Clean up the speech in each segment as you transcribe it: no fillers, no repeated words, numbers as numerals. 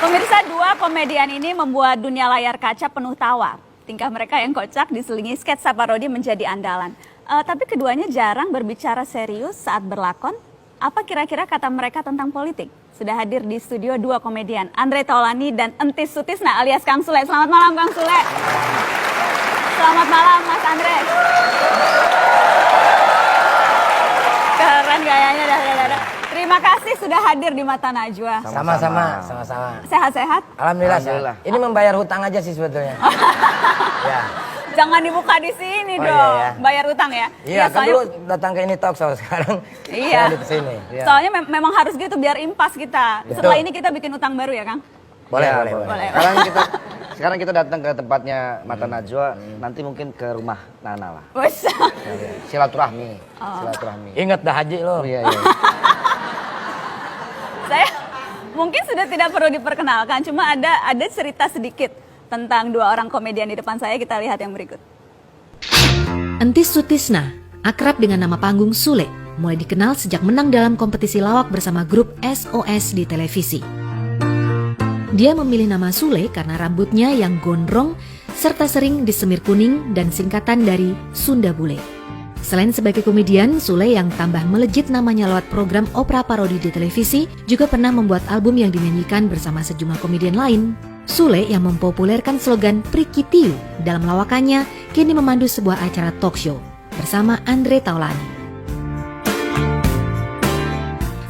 Pemirsa, dua komedian ini membuat dunia layar kaca penuh tawa. Tingkah mereka yang kocak diselingi sketsa parodi menjadi andalan. Tapi keduanya jarang berbicara serius saat berlakon. Apa kira-kira kata mereka tentang politik? Sudah hadir di studio dua komedian, Andre Taulany dan Entis Sutisna alias Kang Sule. Selamat malam Kang Sule. Selamat malam Mas Andre. Keren gayanya dah. Terima kasih sudah hadir di Mata Najwa. Sama-sama. Sehat-sehat? Alhamdulillah. Ini membayar hutang aja sih sebetulnya. Ya. Jangan dibuka di sini dong. Iya, ya. Bayar utang ya. Iya, kan dulu datang ke ini talk show, sekarang iya. di sini. Iya. Soalnya memang harus gitu biar impas kita. Betul. Setelah ini kita bikin utang baru ya, Kang? Boleh. Sekarang kita datang ke tempatnya Mata Najwa, nanti mungkin ke rumah Nana lah. Silaturahmi. Ingat dah haji lo. Iya. Saya mungkin sudah tidak perlu diperkenalkan, cuma ada cerita sedikit tentang dua orang komedian di depan saya. Kita lihat yang berikut. Entis Sutisna, akrab dengan nama panggung Sule, mulai dikenal sejak menang dalam kompetisi lawak bersama grup SOS di televisi. Dia memilih nama Sule karena rambutnya yang gondrong serta sering disemir kuning dan singkatan dari Sunda Bule. Selain sebagai komedian, Sule yang tambah melejit namanya lewat program opera parodi di televisi juga pernah membuat album yang dinyanyikan bersama sejumlah komedian lain. Sule yang mempopulerkan slogan Prikitiu dalam lawakannya kini memandu sebuah acara talk show bersama Andre Taulany.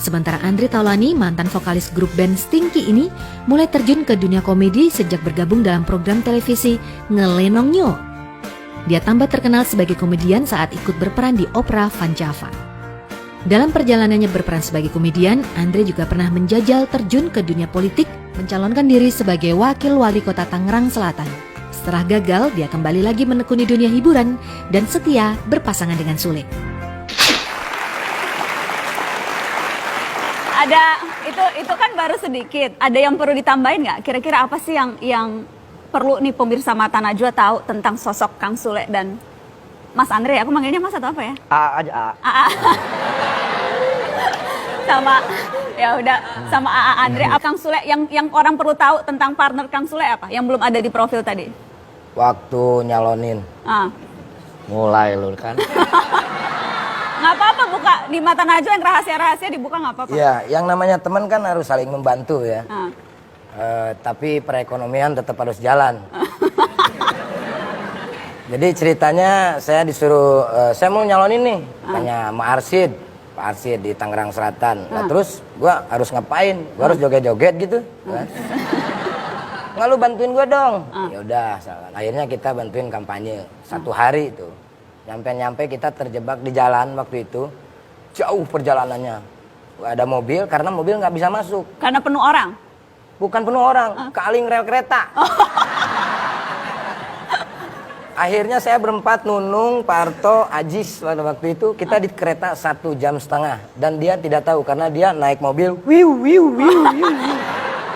Sementara Andre Taulany, mantan vokalis grup band Stinky ini, mulai terjun ke dunia komedi sejak bergabung dalam program televisi Ngelenong Nyo. Dia tambah terkenal sebagai komedian saat ikut berperan di opera Van Java. Dalam perjalanannya berperan sebagai komedian, Andre juga pernah menjajal terjun ke dunia politik, mencalonkan diri sebagai wakil wali kota Tangerang Selatan. Setelah gagal, dia kembali lagi menekuni dunia hiburan dan setia berpasangan dengan Sule. Ada itu kan baru sedikit. Ada yang perlu ditambahin nggak? Kira-kira apa sih yang perlu nih pemirsa Mata Najwa tahu tentang sosok Kang Sule dan Mas Andre? Aku manggilnya Mas atau apa ya? AA. Sama ya udah sama AA Andre. Kang Sule yang orang perlu tahu tentang partner Kang Sule apa? Yang belum ada di profil tadi. Waktu nyalonin. Mulai lu kan. Nggak apa-apa buka di Mata Najwa, yang rahasia-rahasia dibuka nggak apa-apa. Iya, yang namanya teman kan harus saling membantu ya. Tapi perekonomian tetap harus jalan. Jadi ceritanya saya disuruh, saya mau nyalonin nih, tanya sama Pak Arsid di Tangerang Selatan. Nah terus gua harus ngapain? Gua harus joget-joget gitu. Nggak, lu bantuin gua dong. Ya udah, akhirnya kita bantuin kampanye 1 hari itu. Nyampe kita terjebak di jalan waktu itu, jauh perjalanannya. Gak ada mobil karena mobil nggak bisa masuk. Karena penuh orang? Bukan penuh orang, kaling rel kereta. Akhirnya saya berempat, Nunung, Parto, Ajis waktu itu kita di kereta 1,5 jam dan dia tidak tahu karena dia naik mobil. Wiu.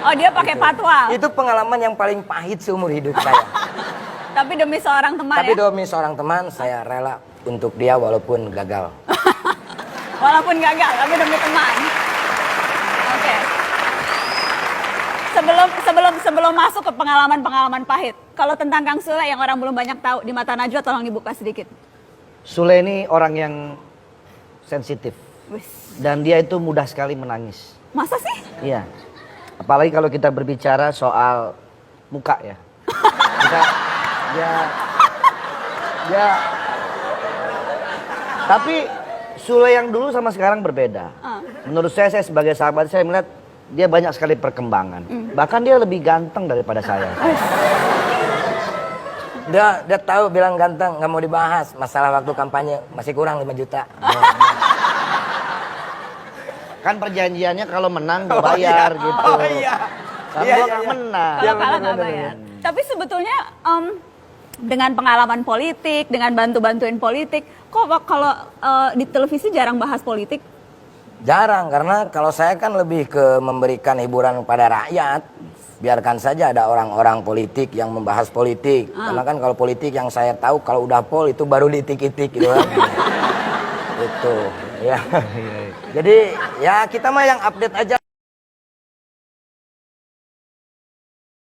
Oh dia pakai patwal. Itu pengalaman yang paling pahit seumur hidup saya. Tapi demi seorang teman Tapi demi seorang teman saya rela untuk dia walaupun gagal. Walaupun gagal, tapi demi teman. Oke. Sebelum masuk ke pengalaman pahit, kalau tentang Kang Sule yang orang belum banyak tahu di Mata Najwa, tolong dibuka sedikit. Sule ini orang yang sensitif. Dan dia itu mudah sekali menangis. Masa sih? Iya. Apalagi kalau kita berbicara soal muka ya. Dia tapi Sule yang dulu sama sekarang berbeda. Menurut saya sebagai sahabat, saya melihat dia banyak sekali perkembangan. Bahkan dia lebih ganteng daripada saya. Dia tahu bilang ganteng, nggak mau dibahas. Masalah waktu kampanye masih kurang 5 juta. Kan perjanjiannya kalau menang bayar gitu. Kan gua nggak menang. Kalau kalah nggak bayar. Tapi sebetulnya dengan pengalaman politik, dengan bantuin politik, kok kalau di televisi jarang bahas politik? Jarang, karena kalau saya kan lebih ke memberikan hiburan kepada rakyat. Biarkan saja ada orang-orang politik yang membahas politik. Karena kan kalau politik yang saya tahu kalau udah pol itu baru ditik-itik gitu kan. Itu ya. Jadi ya kita mah yang update aja.